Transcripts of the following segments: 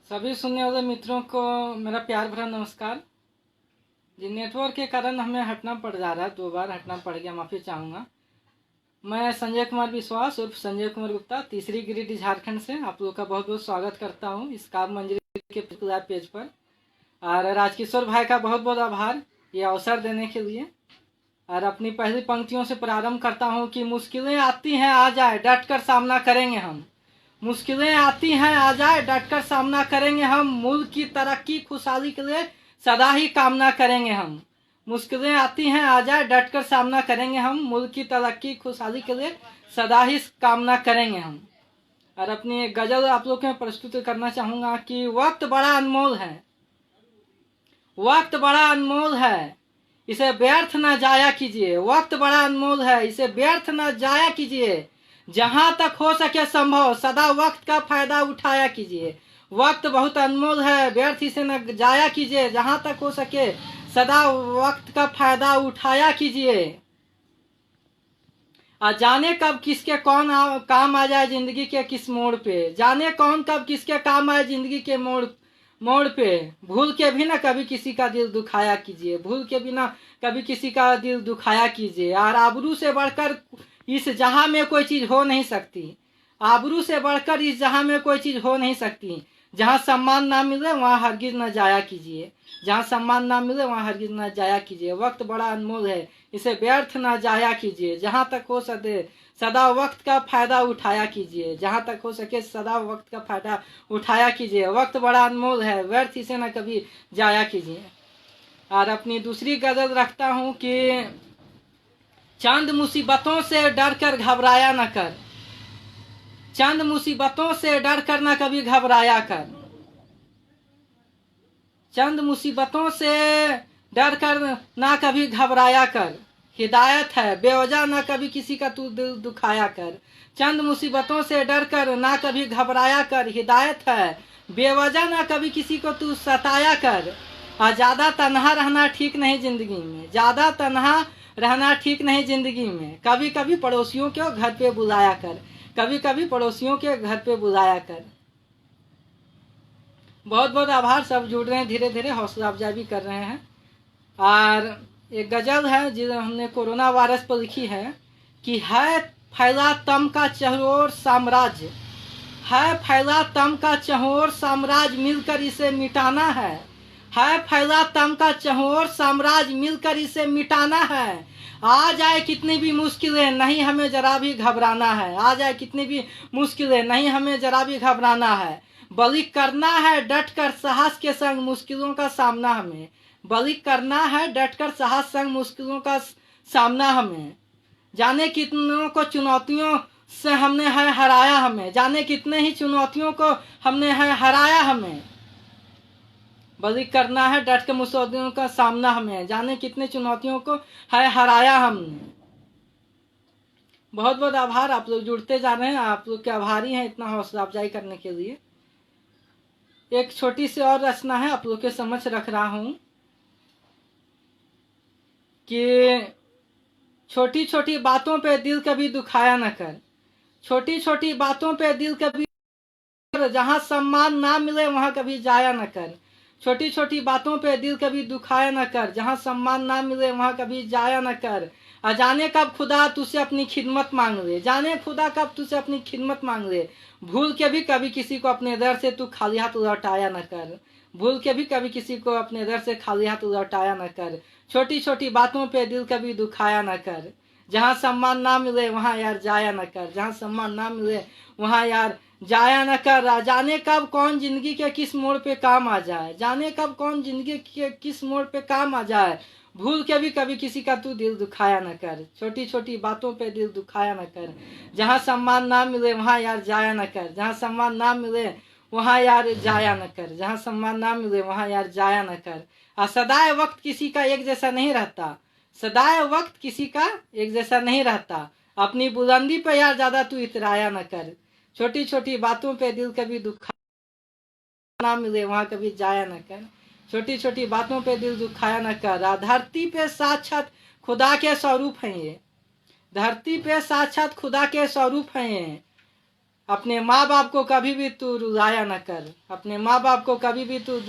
सभी सुनने वाले मित्रों को मेरा प्यार भरा नमस्कार। जी, नेटवर्क के कारण हमें हटना पड़ जा रहा है, 2 बार हटना पड़ गया, माफ़ी चाहूँगा। मैं संजय कुमार विश्वास उर्फ संजय कुमार गुप्ता तीसरी गिरिडीह झारखंड से आप लोगों का बहुत बहुत स्वागत करता हूँ इस काव्य मंजरी के लाइव पेज पर। और राजकिशोर भाई का बहुत बहुत आभार ये अवसर देने के लिए। और अपनी पहली पंक्तियों से प्रारंभ करता हूँ कि मुश्किलें आती हैं आ जाए डट कर सामना करेंगे हम। मुश्किलें आती हैं आ जाए डटकर सामना करेंगे हम। मुल्क की तरक्की खुशहाली के लिए सदा ही कामना करेंगे हम। मुश्किलें आती हैं आ जाए डटकर सामना करेंगे हम। मुल्क की तरक्की खुशहाली के लिए सदा ही कामना करेंगे हम। और अपनी एक गजल आप लोग में प्रस्तुत करना चाहूँगा कि वक्त बड़ा अनमोल है, वक्त बड़ा अनमोल है, इसे व्यर्थ न जाया कीजिए। वक्त बड़ा अनमोल है, इसे व्यर्थ न जाया कीजिए। जहां तक हो सके संभव सदा वक्त का फायदा उठाया कीजिए। वक्त बहुत अनमोल है, व्यर्थ इसे न जाया कीजिए। जहां तक हो सके सदा वक्त का फायदा उठाया कीजिए। जाने कब किसके कौन काम आ जाए जिंदगी के किस मोड़ पे। जाने कौन कब किसके काम आए जिंदगी के मोड़ पे। भूल के भी ना कभी किसी का दिल दुखाया कीजिए। भूल के भी ना कभी किसी का दिल दुखाया कीजिए। और आबरू से बढ़कर इस जहां में कोई चीज हो नहीं सकती। आबरू से बढ़कर इस जहां में कोई चीज हो नहीं सकती। जहां सम्मान ना मिले वहां हरगिज न जाया कीजिए। जहां सम्मान ना मिले वहां हरगिज न जाया कीजिए। वक्त बड़ा अनमोल है, इसे व्यर्थ न जाया कीजिए। जहां तक हो सके सदा वक्त का फायदा उठाया कीजिए। जहां तक हो सके सदा वक्त का फायदा उठाया कीजिए। वक्त बड़ा अनमोल है, व्यर्थ इसे न कभी जाया कीजिए। और अपनी दूसरी गजल रखता हूँ कि चंद मुसीबतों से डर कर घबराया न कर। चंद मुसीबतों से डर कर न कभी घबराया कर। चंद मुसीबतों से डर कर ना कभी घबराया कर। हिदायत है बेवजह ना कभी किसी का तू दिल दुखाया कर। चंद मुसीबतों से डर कर ना कभी घबराया कर। हिदायत है बेवजह ना कभी किसी को तू सताया कर। ज्यादा तन्हा रहना ठीक नहीं जिंदगी में। ज्यादा तन्हा रहना ठीक नहीं जिंदगी में। कभी कभी पड़ोसियों के घर पे बुलाया कर। कभी कभी पड़ोसियों के घर पे बुलाया कर। बहुत बहुत आभार, सब जुड़ रहे हैं, धीरे धीरे हौसला अफजाई भी कर रहे हैं। और एक गजल है जो हमने कोरोना वायरस पर लिखी है कि है फैला तम का चहोर साम्राज्य। है फैला तम का चहोर साम्राज्य मिलकर इसे मिटाना है। है फैला तम का चहोर साम्राज्य मिलकर इसे मिटाना है। आ जाए कितनी भी मुश्किलें नहीं हमें जरा भी घबराना है। आ जाए कितनी भी मुश्किलें नहीं हमें जरा भी घबराना है। बलि करना है डटकर साहस के संग मुश्किलों का सामना हमें। बलि करना है डटकर साहस संग मुश्किलों का सामना हमें। जाने कितनों को चुनौतियों से हमने है हराया हमें। जाने कितने ही चुनौतियों को हमने है हराया हमें। बलि करना है डट कर मुश्किलों का सामना हमें। जाने कितने चुनौतियों को है हराया हमने। बहुत बहुत आभार, आप लोग जुड़ते जा रहे हैं, आप लोग के आभारी हैं इतना हौसला अफजाई करने के लिए। एक छोटी सी और रचना है आप लोग के समक्ष रख रहा हूं कि छोटी छोटी बातों पे दिल कभी दुखाया न कर। छोटी छोटी बातों पे दिल कभी, जहां सम्मान ना मिले वहां कभी जाया न कर। छोटी छोटी बातों पे दिल कभी दुखाया न कर। जहां सम्मान ना मिले वहां कभी जाया न कर। जाने कब खुदा तुझसे अपनी खिदमत मांग ले। जाने खुदा कब तुझसे अपनी खिदमत मांग ले। भूल के भी कभी किसी को अपने दर से तू खाली हाथ लौटाया न कर। भूल के भी कभी किसी को अपने दर से खाली हाथ लौटाया न कर। छोटी छोटी बातों पे दिल कभी दुखाया न कर। जहां सम्मान ना मिले वहां यार जाया न कर। जहां सम्मान ना मिले वहां यार जाया न कर। जाने कब कौन जिंदगी के किस मोड़ पे काम आ जाए। जाने कब कौन जिंदगी के किस मोड़ पे काम आ जाए। भूल के भी कभी किसी का तू दिल दुखाया न कर। छोटी छोटी बातों पे दिल दुखाया न कर। जहां सम्मान ना मिले वहां यार जाया न कर। जहां सम्मान ना मिले वहां यार जाया न कर। जहां सम्मान ना मिले वहां यार जाया न कर। सदाए वक्त किसी का एक जैसा नहीं रहता। सदाए वक्त किसी का एक जैसा नहीं रहता। अपनी बुलंदी पे यार ज्यादा तू इतराया न कर। छोटी छोटी बातों पे दिल कभी दुखा ना मिले वहां कभी जाया न कर। छोटी छोटी बातों पे दिल दुखाया न कर। धरती पे साक्षात खुदा के स्वरूप हैं ये। धरती पे साक्षात खुदा के स्वरूप हैं ये। अपने माँ बाप को कभी भी तू रुलाया न कर, अपने माँ बाप को कभी भी तू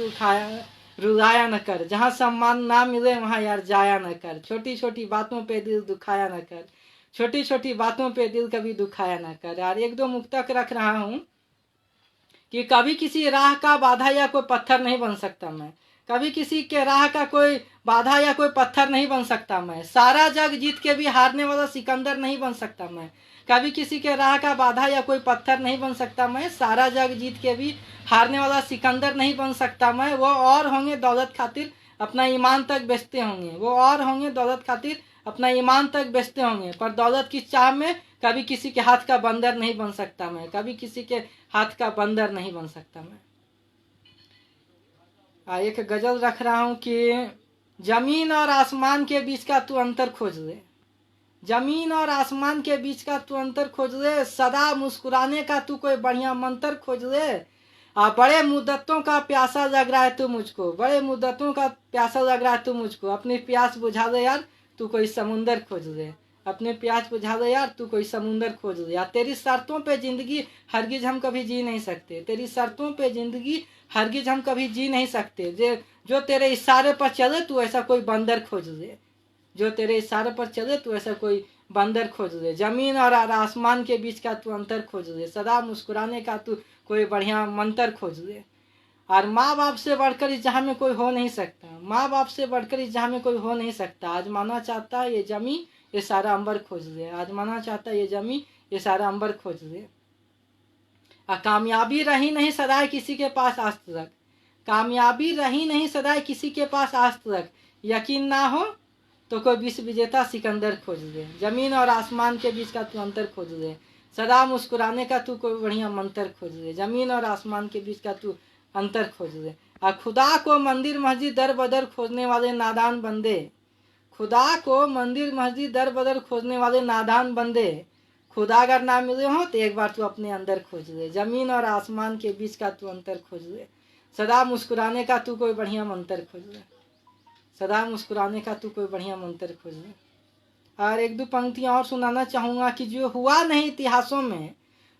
रुलाया न कर, जहाँ सम्मान ना मिले वहाँ यार जाया न कर, छोटी छोटी बातों पे दिल दुखाया न कर, छोटी छोटी बातों पे दिल कभी दुखाया न कर। यार एक दो मुक्तक रख रहा हूँ कि कभी किसी राह का बाधा या कोई पत्थर नहीं बन सकता मैं, कभी किसी के राह का कोई बाधा या कोई पत्थर नहीं बन सकता मैं, सारा जग जीत के भी हारने वाला सिकंदर नहीं बन सकता मैं, कभी किसी के राह का बाधा या कोई पत्थर नहीं बन सकता मैं, सारा जग जीत के भी हारने वाला सिकंदर नहीं बन सकता मैं। वो और होंगे दौलत खातिर अपना ईमान तक बेचते होंगे, वो और होंगे दौलत खातिर अपना ईमान तक बेचते होंगे, पर दौलत की चाह में कभी किसी के हाथ का बंदर नहीं बन सकता मैं, कभी किसी के हाथ का बंदर नहीं बन सकता मैं। एक गजल रख रहा हूँ कि जमीन और आसमान के बीच का तू अंतर खोज ले, जमीन और आसमान के बीच का तू अंतर खोज ले, सदा मुस्कुराने का तू कोई बढ़िया मंत्र खोज ले। बड़े मुद्दतों का प्यासा लग रहा है तू मुझको, बड़े मुद्दतों का प्यासा लग रहा है तू मुझको, अपनी प्यास बुझा दे यार तू कोई समुंदर खोज ले, अपने प्यास बुझा दे यार तू कोई समुंदर खोज ले। यार तेरी शर्तों पे जिंदगी हरगिज हम कभी जी नहीं सकते, तेरी शर्तों पे जिंदगी हरगिज हम कभी जी नहीं सकते, जो तेरे इशारे पर चले तू ऐसा कोई बंदर खोज ले, जो तेरे इशारे पर चले तू ऐसा कोई बंदर खोज ले, जमीन और आसमान के बीच का तू अंतर खोज ले, सदा मुस्कुराने का तू कोई बढ़िया मंत्र खोज ले। और माँ बाप से बढ़कर इस जहाँ में कोई हो नहीं सकता, माँ बाप से बढ़कर इस जहाँ में कोई हो नहीं सकता, आजमाना चाहता है ये जमी ये सारा अंबर खोज ले, आजमाना चाहता है ये जमी ये सारा अंबर खोज ले। कामयाबी रही नहीं सदाए किसी के पास आज तक, कामयाबी रही नहीं सदाए किसी के पास आज तक, यकीन ना हो तो कोई विश्व विजेता सिकंदर खोज ले, जमीन और आसमान के बीच का तू अंतर खोज ले, सदा मुस्कुराने का तू कोई बढ़िया मंत्र खोज ले, जमीन और आसमान के बीच का तू अंतर खोज ले। और खुदा को मंदिर मस्जिद दर बदर खोजने वाले नादान बंदे, खुदा को मंदिर मस्जिद दर बदर खोजने वाले नादान बंदे, खुदा अगर ना मिले हो तो एक बार तू अपने अंदर खोज ले, जमीन और आसमान के बीच का तू अंतर खोज ले, सदा मुस्कुराने का तू कोई बढ़िया मंत्र खोज ले, सदा मुस्कुराने का तू कोई बढ़िया मंत्र खोज ले। और एक दो पंक्तियां और सुनाना चाहूँगा कि जो हुआ नहीं इतिहासों में,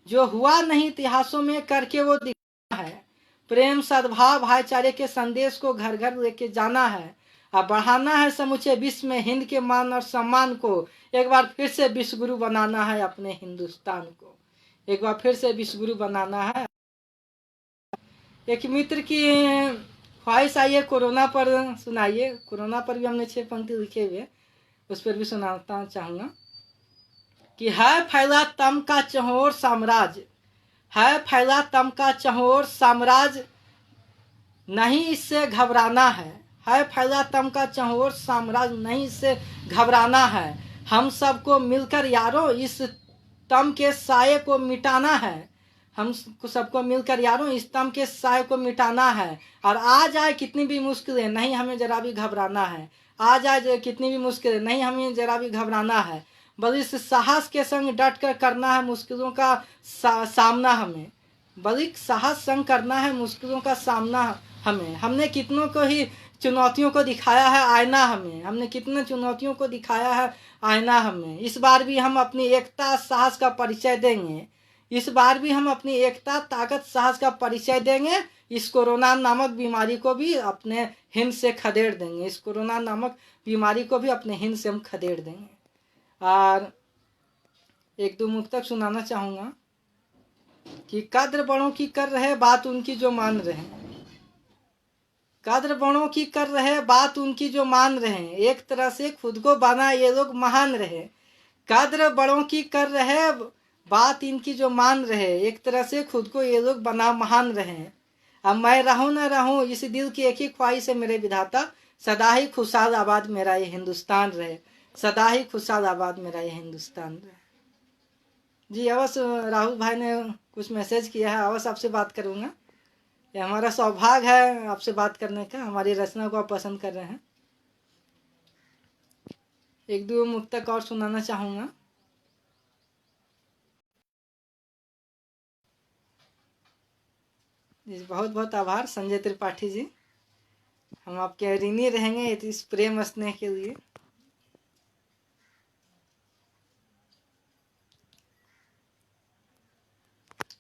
जो हुआ नहीं इतिहासों में करके वो दिखाना है, प्रेम सद्भाव भाईचारे के संदेश को घर घर लेके जाना है, और बढ़ाना है समूचे विश्व में हिंद के मान और सम्मान को, एक बार फिर से विश्व गुरु बनाना है अपने हिंदुस्तान को, एक बार फिर से विश्व गुरु बनाना है। एक मित्र की ख्वाहिश आई है कोरोना पर सुनाइए, कोरोना पर भी हमने 6 पंक्ति लिखे हुए, उस पर भी सुनाता चाहूँगा कि है फैला तम का चहोर साम्राज्य, है फैला तम का चहोर साम्राज्य नहीं इससे घबराना है फैला तम का चहोर साम्राज्य नहीं इससे घबराना है, हम सबको मिलकर यारों इस तम के साये को मिटाना है, हम सबको मिलकर यारों इस तम के साये को मिटाना है। और आ जाए कितनी भी मुश्किलें नहीं हमें जरा भी घबराना है, आ जाए कितनी भी मुश्किलें नहीं हमें जरा भी घबराना है, बल्कि इस साहस के संग डट कर करना है मुश्किलों का सामना हमें, बल्कि साहस संग करना है मुश्किलों का सामना हमें। हमने कितनों को ही चुनौतियों को दिखाया है आईना हमें, हमने कितने चुनौतियों को दिखाया है आईना हमें। इस बार भी हम अपनी एकता साहस का परिचय देंगे, इस बार भी हम अपनी एकता ताकत साहस का परिचय देंगे, इस कोरोना नामक बीमारी को भी अपने हिंद से खदेड़ देंगे, इस कोरोना नामक बीमारी को भी अपने हिंद से हम खदेड़ देंगे। और एक दो मुक्तक सुनाना चाहूँगा कि कद्र बड़ों की कर रहे बात उनकी जो मान रहे, कद्र बड़ों की कर रहे बात उनकी जो मान रहे, एक तरह से खुद को बना ये लोग महान रहे, कद्र बड़ों की कर रहे बात इनकी जो मान रहे, एक तरह से खुद को ये लोग बना महान रहे। अब मैं रहूं न रहूं इस दिल की एक ही ख्वाहिश है मेरे विधाता, सदा ही खुशहाल आबाद मेरा ये हिंदुस्तान रहे, सदा ही खुशहाल आबाद मेरा ये हिंदुस्तान रहे। जी अवश्य राहुल भाई ने कुछ मैसेज किया है, अवश्य आपसे बात करूँगा, ये हमारा सौभाग्य है आपसे बात करने का, हमारी रचना को आप पसंद कर रहे हैं। एक दो मुक्तक और सुनाना चाहूँगा। जी बहुत बहुत आभार संजय त्रिपाठी जी, हम आपके ऋणी रहेंगे इस प्रेम स्नेह के लिए।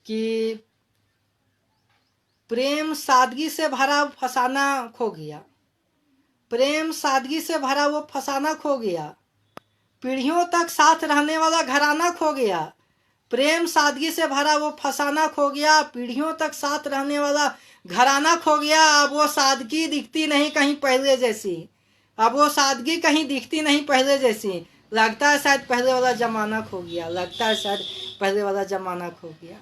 कि प्रेम सादगी से भरा फसाना खो गया, प्रेम सादगी से भरा वो फसाना खो गया, पीढ़ियों तक साथ रहने वाला घराना खो गया। प्रेम सादगी से भरा वो फसाना खो गया, पीढ़ियों तक साथ रहने वाला घराना खो गया। अब वो सादगी दिखती नहीं कहीं पहले जैसी, अब वो सादगी कहीं दिखती नहीं पहले जैसी। लगता है शायद पहले वाला जमाना खो गया, लगता है शायद पहले वाला जमाना खो गया।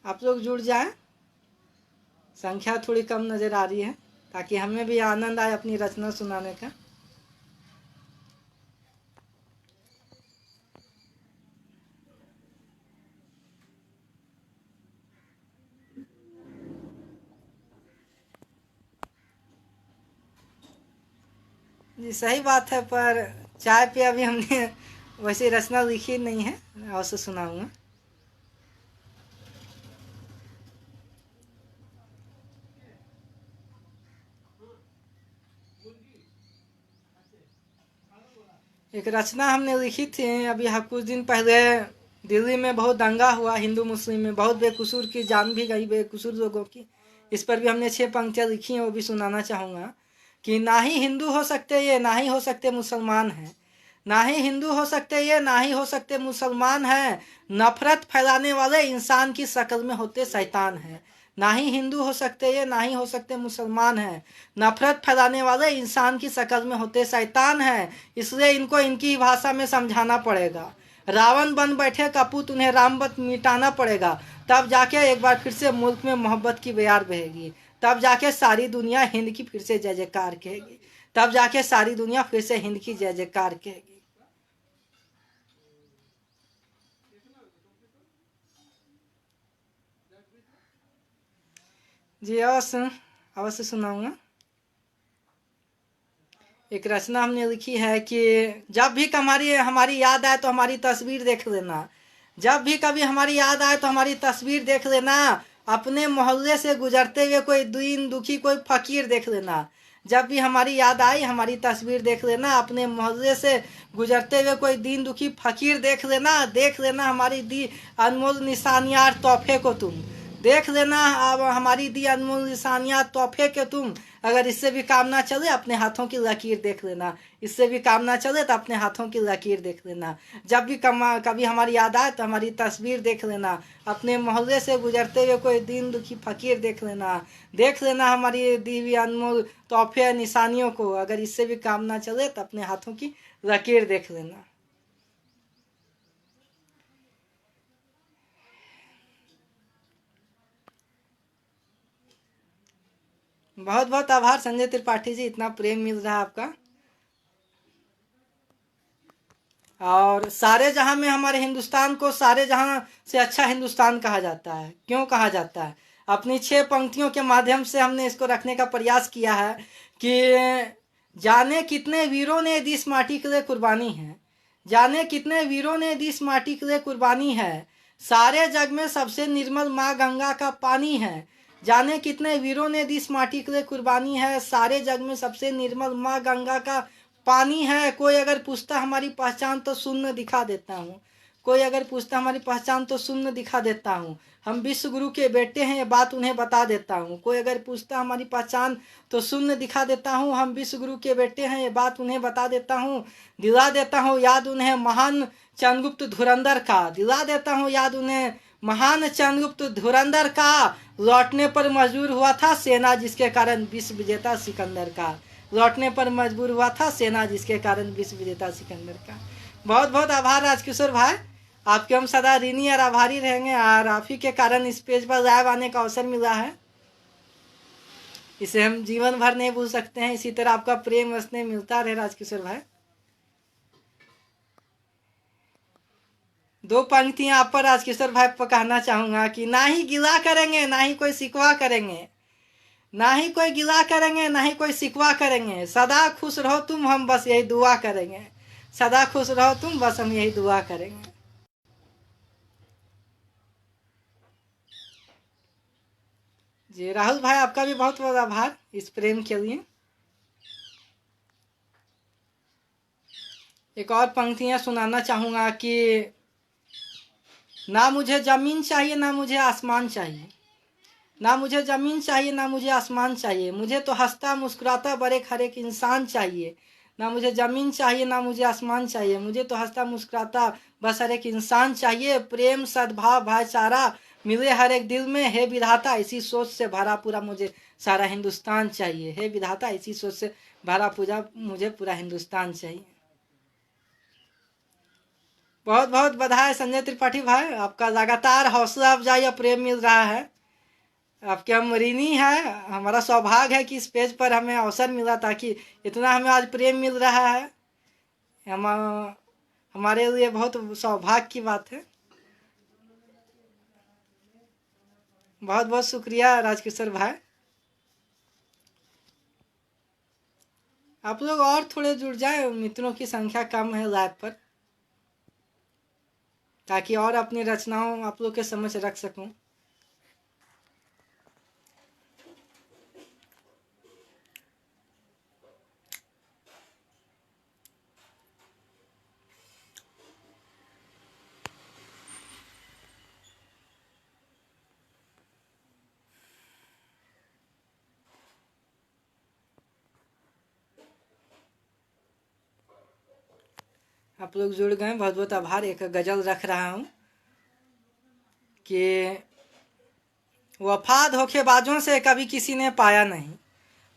आप लोग जुड़ जाएं, संख्या थोड़ी कम नज़र आ रही है, ताकि हमें भी आनंद आए अपनी रचना सुनाने का। जी सही बात है, पर चाय पे अभी हमने वैसे रचना लिखी नहीं है, अवश्य सुनाऊंगा। एक रचना हमने लिखी थी अभी कुछ दिन पहले। दिल्ली में बहुत दंगा हुआ, हिंदू मुस्लिम में बहुत बेकसूर की जान भी गई, बेकसूर लोगों की। इस पर भी हमने 6 पंक्तियाँ लिखी हैं, वो भी सुनाना चाहूँगा। कि ना ही हिंदू हो सकते ये, ना ही हो सकते मुसलमान हैं, ना ही हिंदू हो सकते ये, ना ही हो सकते मुसलमान हैं। नफरत फैलाने वाले इंसान की शक्ल में होते शैतान हैं। ना ही हिंदू हो सकते ये, ना ही हो सकते मुसलमान हैं। नफरत फैलाने वाले इंसान की शक्ल में होते शैतान हैं। इसलिए इनको इनकी भाषा में समझाना पड़ेगा। रावण बन बैठे कपूत, उन्हें रामवत मिटाना पड़ेगा। तब जाके एक बार फिर से मुल्क में मोहब्बत की बयार बहेगी। तब जाके सारी दुनिया हिंद की फिर से जय जयकार कहेगी। तब जाके सारी दुनिया फिर से हिंद की जय जयकार कहेगी। जी अवश्य अवश्य सुनाऊंगा। एक रचना हमने लिखी है कि जब भी हमारी याद आए तो हमारी तस्वीर देख लेना। जब भी कभी हमारी याद आए तो हमारी तस्वीर देख लेना। अपने मोहल्ले से गुजरते हुए कोई दीन दुखी कोई फकीर देख लेना। जब भी हमारी याद आई हमारी तस्वीर देख लेना। अपने मोहल्ले से गुजरते हुए कोई दीन दुखी फकीर देख लेना। देख लेना हमारी दी अनमोल निशानियार तोहफे को तुम। देख लेना अब हमारी दी अनमोल निशानियार तोहफे के तुम। अगर इससे भी काम ना चले अपने हाथों की लकीर देख लेना। इससे भी काम ना चले तो अपने हाथों की लकीर देख लेना। जब भी कभी हमारी याद आए तो हमारी तस्वीर देख लेना। अपने मोहल्ले से गुजरते हुए कोई दीन दुखी फकीर देख लेना। देख लेना हमारी दी हुई अनमोल तोहफे निशानियों को। अगर इससे भी काम ना चले तो अपने हाथों की लकीर देख लेना। बहुत बहुत आभार संजय त्रिपाठी जी, इतना प्रेम मिल रहा है आपका। और सारे जहां में हमारे हिंदुस्तान को सारे जहां से अच्छा हिंदुस्तान कहा जाता है। क्यों कहा जाता है? अपनी 6 पंक्तियों के माध्यम से हमने इसको रखने का प्रयास किया है कि जाने कितने वीरों ने दी इस माटी के लिए कुर्बानी है। जाने कितने वीरों ने दी इस माटी के लिए कुर्बानी है। सारे जग में सबसे निर्मल माँ गंगा का पानी है। जाने कितने वीरों ने दी इस माटी के लिए कुर्बानी है। सारे जग में सबसे निर्मल माँ गंगा का पानी है। कोई अगर पूछता हमारी पहचान तो शून्य दिखा देता हूँ। कोई अगर पूछता हमारी पहचान तो शून्य दिखा देता हूँ। हम विश्व गुरु के बेटे हैं, ये बात उन्हें बता देता हूँ। कोई अगर पूछता हमारी पहचान तो शून्य दिखा देता हूँ। हम विश्व गुरु के बेटे हैं, ये बात उन्हें बता देता हूँ। दिला देता हूँ याद उन्हें महान चंद्रगुप्त धुरंधर का। दिला देता हूँ याद उन्हें महान चंद्रगुप्त धुरंधर का। लौटने पर मजबूर हुआ था सेना जिसके कारण विश्व विजेता सिकंदर का। लौटने पर मजबूर हुआ था सेना जिसके कारण विश्व विजेता सिकंदर का। बहुत बहुत आभार राजकिशोर भाई, आपके हम सदा ऋणी और आभारी रहेंगे। और आप ही के कारण इस पेज पर लाइव आने का अवसर मिला है, इसे हम जीवन भर नहीं भूल सकते हैं। इसी तरह आपका प्रेम स्नेह मिलता रहे राजकिशोर भाई। 2 पंक्तियां आप पर राजकिशोर भाई पर कहना चाहूंगा कि ना ही गिला करेंगे ना ही कोई शिकवा करेंगे। ना ही कोई गिला करेंगे ना ही कोई शिकवा करेंगे। सदा खुश रहो तुम, हम बस यही दुआ करेंगे। सदा खुश रहो तुम, बस हम यही दुआ करेंगे। जी राहुल भाई, आपका भी बहुत बहुत आभार इस प्रेम के लिए। एक और पंक्तियाँ सुनाना चाहूँगा कि ना मुझे ज़मीन चाहिए ना मुझे आसमान चाहिए, ना मुझे ज़मीन चाहिए ना मुझे आसमान चाहिए, मुझे तो हंसता मुस्कुराता बड़े हर एक इंसान चाहिए। ना मुझे ज़मीन चाहिए ना मुझे आसमान चाहिए, मुझे तो हंसता मुस्कुराता बस हर एक इंसान चाहिए। प्रेम सद्भाव भाईचारा मिले हर एक दिल में, हे विधाता इसी सोच से भरा पूरा मुझे सारा हिंदुस्तान चाहिए। हे विधाता इसी सोच से भरा पूरा मुझे पूरा हिंदुस्तान चाहिए। बहुत बहुत बधाई संजय त्रिपाठी भाई, आपका लगातार हौसला अफजाई और प्रेम मिल रहा है। आपके हम ऋणी है, हमारा सौभाग्य है कि इस पेज पर हमें अवसर मिला, ताकि इतना हमें आज प्रेम मिल रहा है। हम हमारे लिए बहुत सौभाग्य की बात है। बहुत बहुत शुक्रिया राजकिशोर भाई। आप लोग और थोड़े जुड़ जाए, मित्रों की संख्या कम है लाइव पर, ताकि और अपनी रचनाओं आप लोग के समझ रख सकूं। आप लोग जुड़ गए, बहुत बहुत आभार। एक गजल रख रहा हूँ कि वफा धोखेबाजों से कभी किसी ने पाया नहीं,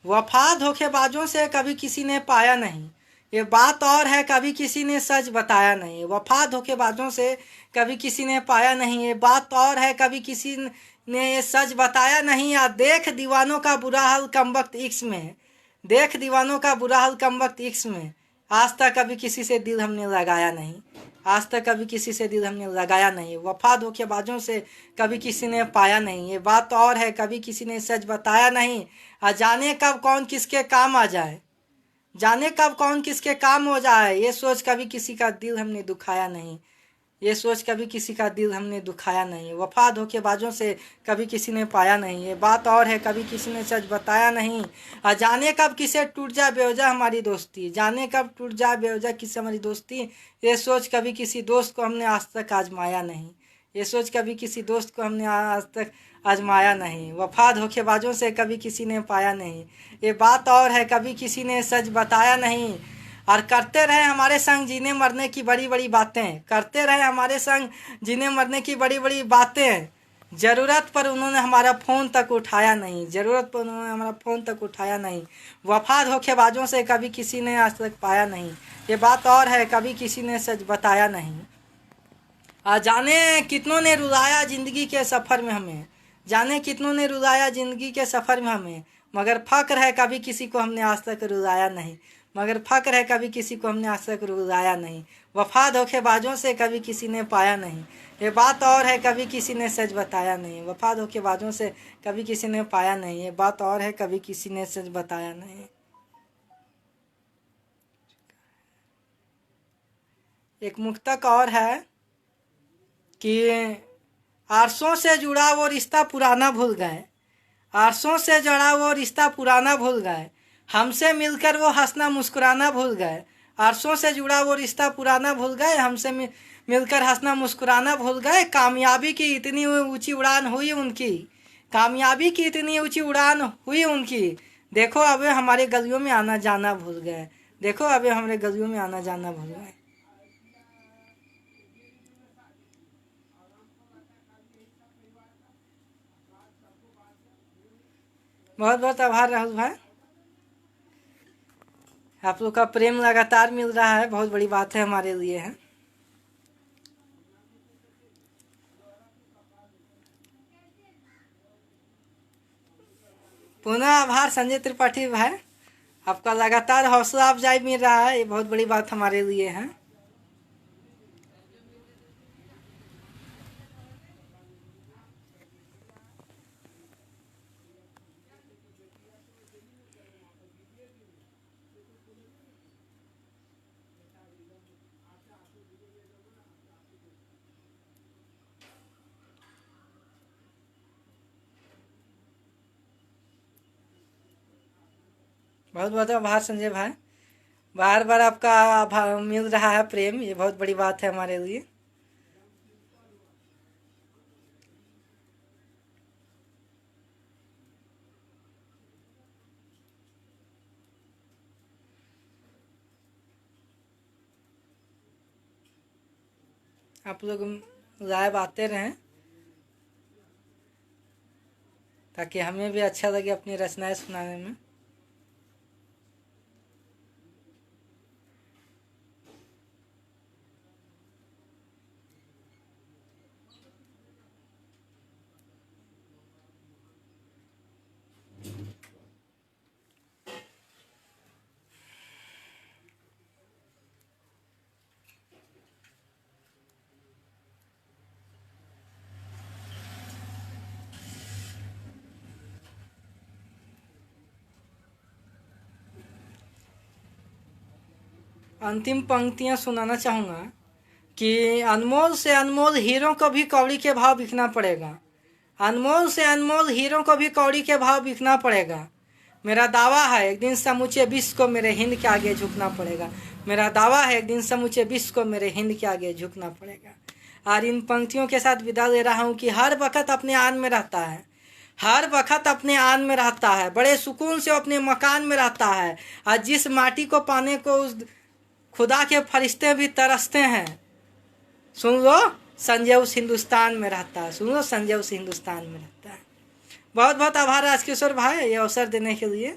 वफा धोखेबाजों से कभी किसी ने पाया नहीं, ये बात और है कभी किसी ने सच बताया नहीं। वफा धोखेबाजों से कभी किसी ने पाया नहीं, ये बात और है कभी किसी ने ये सच बताया नहीं। या देख दीवानों का बुरा हाल कमबख्त इश्क में, देख दीवानों का बुरा हाल कमबख्त इश्क में, आज तक कभी किसी से दिल हमने लगाया नहीं, आज तक कभी किसी से दिल हमने लगाया नहीं। वफा धोखेबाजों से कभी किसी ने पाया नहीं, ये बात और है कभी किसी ने सच बताया नहीं। जाने कब कौन किसके काम आ जाए, जाने कब कौन किसके काम हो जाए, ये सोच कभी किसी का दिल हमने दुखाया नहीं, ये सोच कभी किसी का दिल हमने दुखाया नहीं। वफा धोखेबाजों से कभी किसी ने पाया नहीं, ये बात और है कभी किसी ने सच बताया नहीं। जाने कब किसे टूट जाए बेवजह हमारी दोस्ती, जाने कब टूट जाए बेवजह किसी हमारी दोस्ती, ये सोच कभी किसी दोस्त को हमने आज तक आजमाया नहीं, ये सोच कभी किसी दोस्त को हमने आज तक आजमाया नहीं। वफा धोखेबाजों से कभी किसी ने पाया नहीं, ये बात और है कभी किसी ने सच बताया नहीं। और करते रहे हमारे संग जीने मरने की बड़ी बड़ी बातें, करते रहे हमारे संग जीने मरने की बड़ी बड़ी बातें, ज़रूरत पर उन्होंने हमारा फ़ोन तक उठाया नहीं, ज़रूरत पर उन्होंने हमारा फ़ोन तक उठाया नहीं। वफा धोखेबाजों से कभी किसी ने आज तक पाया नहीं, ये बात और है कभी किसी ने सच बताया नहीं। जाने कितनों ने रुलाया ज़िंदगी के सफ़र में हमें, जाने कितनों ने रुलाया ज़िंदगी के सफ़र में हमें, मगर फ़ख्र है कभी किसी को हमने आज तक रुलाया नहीं, मगर फ़ख्र है कभी किसी को हमने आज तक रुलाया नहीं। वफा धोखेबाजों से कभी किसी ने पाया नहीं, ये बात और है कभी किसी ने सच बताया नहीं। वफा धोखेबाजों से कभी किसी ने पाया नहीं, ये बात और है कभी किसी ने सच बताया नहीं। एक मुक्तक और है कि आरसों से जुड़ा वो रिश्ता पुराना भूल गए, आरसों से जुड़ा वो रिश्ता पुराना भूल गए, हमसे मिलकर वो हंसना मुस्कुराना भूल गए। आरसों से जुड़ा वो रिश्ता पुराना भूल गए, हमसे मिलकर हंसना मुस्कुराना भूल गए। कामयाबी की इतनी ऊंची उड़ान हुई उनकी, कामयाबी की इतनी ऊंची उड़ान हुई उनकी, देखो अब हमारे गलियों में आना जाना भूल गए, देखो अब हमारे गलियों में आना जाना भूल गए। बहुत बहुत आभार राहुल भाई, आप लोग का प्रेम लगातार मिल रहा है, बहुत बड़ी बात है हमारे लिए है। पुनः आभार संजय त्रिपाठी भाई, आपका लगातार हौसला अफजाई मिल रहा है, ये बहुत बड़ी बात हमारे लिए है। बहुत बहुत आभार संजय भाई। बार बार आपका मिल रहा है प्रेम, ये बहुत बड़ी बात है हमारे लिए। आप लोग लाइव आते रहें ताकि हमें भी अच्छा लगे अपनी रचनाएं सुनाने में। अंतिम पंक्तियां सुनाना चाहूँगा कि अनमोल से अनमोल हीरो को भी कौड़ी के भाव बिकना पड़ेगा। अनमोल से अनमोल हीरो को भी कौड़ी के भाव बिकना पड़ेगा। मेरा दावा है एक दिन समूचे विश्व को मेरे हिंद के आगे झुकना पड़ेगा। मेरा दावा है एक दिन समूचे विश्व को मेरे हिंद के आगे झुकना पड़ेगा। और इन पंक्तियों के साथ विदा ले रहा हूँ कि हर वक्त अपने आन में रहता है, हर वक्त अपने आन में रहता है, बड़े सुकून से अपने मकान में रहता है। और जिस माटी को पाने को उस खुदा के फरिश्ते भी तरसते हैं। सुन लो, संजय उस हिंदुस्तान में रहता है। सुन लो, संजय उस हिंदुस्तान में रहता है। बहुत बहुत आभार राजकिशोर भाई ये अवसर देने के लिए।